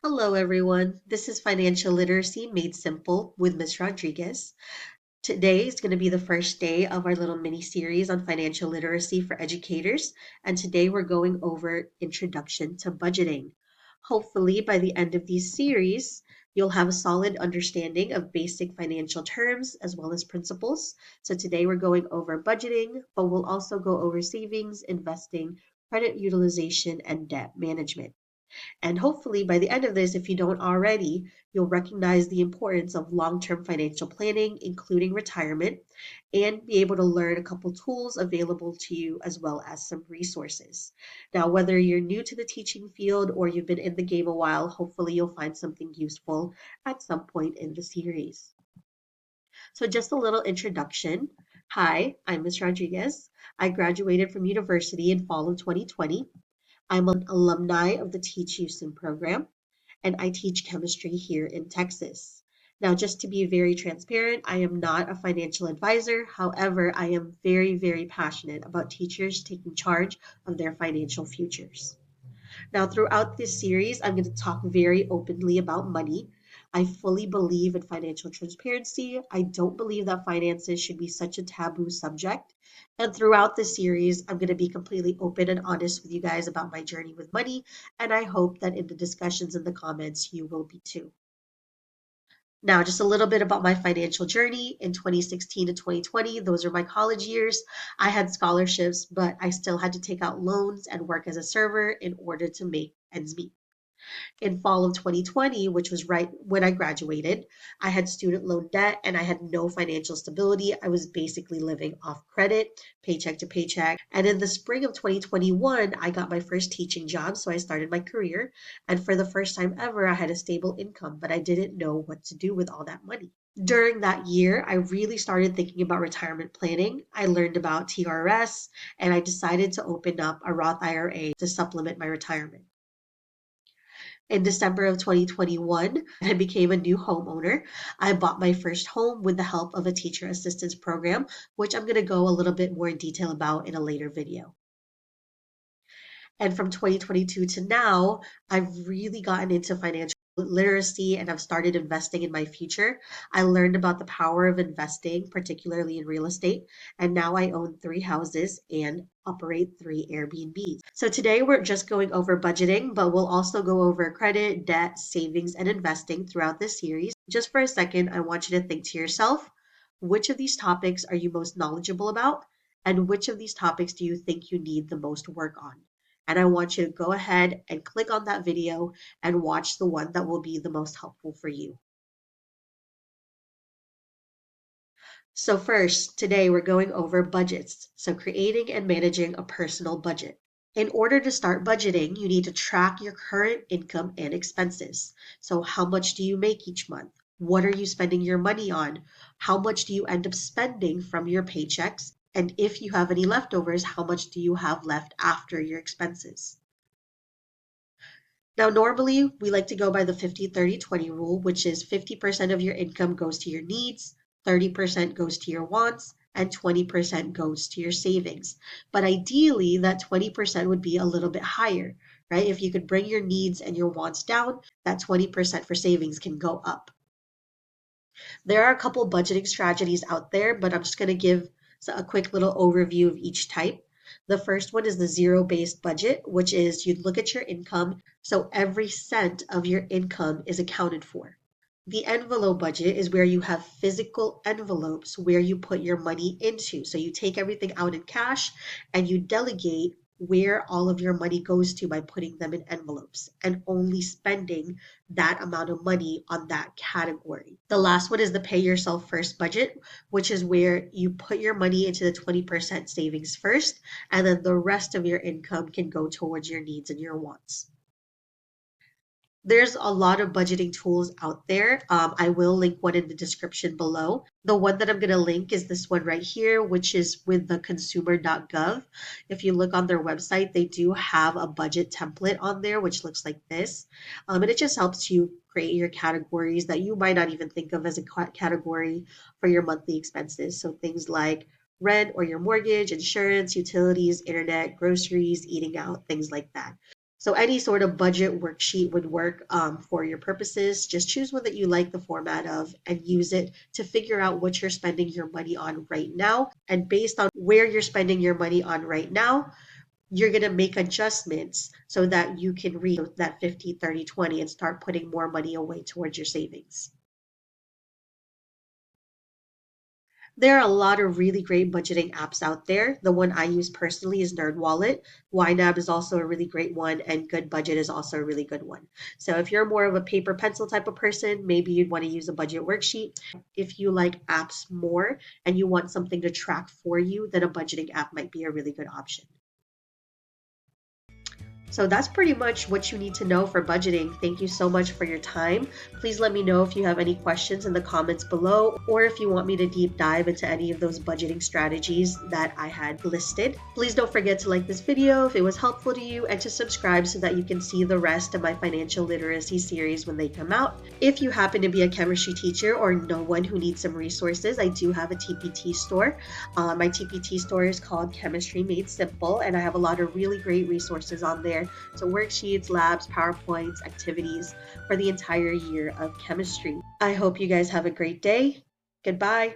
Hello, everyone. This is Financial Literacy Made Simple with Ms. Rodriguez. Today is going to be the first day of our little mini series on financial literacy for educators. And today we're going over Introduction to Budgeting. Hopefully, by the end of these series, you'll have a solid understanding of basic financial terms as well as principles. So today we're going over budgeting, but we'll also go over savings, investing, credit utilization, and debt management. And hopefully, by the end of this, if you don't already, you'll recognize the importance of long term financial planning, including retirement, and be able to learn a couple tools available to you as well as some resources. Now, whether you're new to the teaching field or you've been in the game a while, hopefully you'll find something useful at some point in the series. So, just a little introduction. Hi, I'm Ms. Rodriguez. I graduated from university in fall of 2020. I'm an alumni of the Teach Houston program, and I teach chemistry here in Texas. Now, just to be very transparent, I am not a financial advisor. However, I am very, very passionate about teachers taking charge of their financial futures. Now, throughout this series, I'm going to talk very openly about money. I fully believe in financial transparency. I don't believe that finances should be such a taboo subject. And throughout this series, I'm going to be completely open and honest with you guys about my journey with money. And I hope that in the discussions in the comments, you will be too. Now, just a little bit about my financial journey in 2016 to 2020. Those are my college years. I had scholarships, but I still had to take out loans and work as a server in order to make ends meet. In fall of 2020, which was right when I graduated, I had student loan debt and I had no financial stability. I was basically living off credit, paycheck to paycheck. And in the spring of 2021, I got my first teaching job. So I started my career. And for the first time ever, I had a stable income, but I didn't know what to do with all that money. During that year, I really started thinking about retirement planning. I learned about TRS and I decided to open up a Roth IRA to supplement my retirement. In December of 2021, I became a new homeowner. I bought my first home with the help of a teacher assistance program, which I'm going to go a little bit more in detail about in a later video. And from 2022 to now, I've really gotten into financial literacy and I've started investing in my future. I learned about the power of investing, particularly in real estate, and now I own 3 houses and operate 3 Airbnbs. So today we're just going over budgeting, but we'll also go over credit, debt, savings, and investing throughout this series. Just for a second, I want you to think to yourself, which of these topics are you most knowledgeable about? And which of these topics do you think you need the most work on? And I want you to go ahead and click on that video and watch the one that will be the most helpful for you. So first, today we're going over budgets. So creating and managing a personal budget. In order to start budgeting, you need to track your current income and expenses. So how much do you make each month? What are you spending your money on? How much do you end up spending from your paychecks? And if you have any leftovers, how much do you have left after your expenses? Now, normally we like to go by the 50-30-20 rule, which is 50% of your income goes to your needs, 30% goes to your wants, and 20% goes to your savings. But ideally, that 20% would be a little bit higher, right? If you could bring your needs and your wants down, that 20% for savings can go up. There are a couple budgeting strategies out there, but I'm just going to give a quick little overview of each type. The first one is the zero-based budget, which is you look at your income, so every cent of your income is accounted for. The envelope budget is where you have physical envelopes where you put your money into. So you take everything out in cash and you delegate where all of your money goes to by putting them in envelopes and only spending that amount of money on that category. The last one is the pay yourself first budget, which is where you put your money into the 20% savings first, and then the rest of your income can go towards your needs and your wants. There's a lot of budgeting tools out there. I will link one in the description below. The one that I'm going to link is this one right here, which is with the consumer.gov. If you look on their website, they do have a budget template on there, which looks like this. And it just helps you create your categories that you might not even think of as a category for your monthly expenses. So things like rent or your mortgage, insurance, utilities, internet, groceries, eating out, things like that. So any sort of budget worksheet would work for your purposes. Just choose one that you like the format of and use it to figure out what you're spending your money on right now. And based on where you're spending your money on right now, you're going to make adjustments so that you can reach that 50-30-20 and start putting more money away towards your savings. There are a lot of really great budgeting apps out there. The one I use personally is NerdWallet. YNAB is also a really great one, and Good Budget is also a really good one. So if you're more of a paper pencil type of person, maybe you'd want to use a budget worksheet. If you like apps more and you want something to track for you, then a budgeting app might be a really good option. So that's pretty much what you need to know for budgeting. Thank you so much for your time. Please let me know if you have any questions in the comments below, or if you want me to deep dive into any of those budgeting strategies that I had listed. Please don't forget to like this video if it was helpful to you, and to subscribe so that you can see the rest of my financial literacy series when they come out. If you happen to be a chemistry teacher or know one who needs some resources, I do have a TPT store. My TPT store is called Chemistry Made Simple, and I have a lot of really great resources on there. So worksheets, labs, PowerPoints, activities for the entire year of chemistry. I hope you guys have a great day. Goodbye.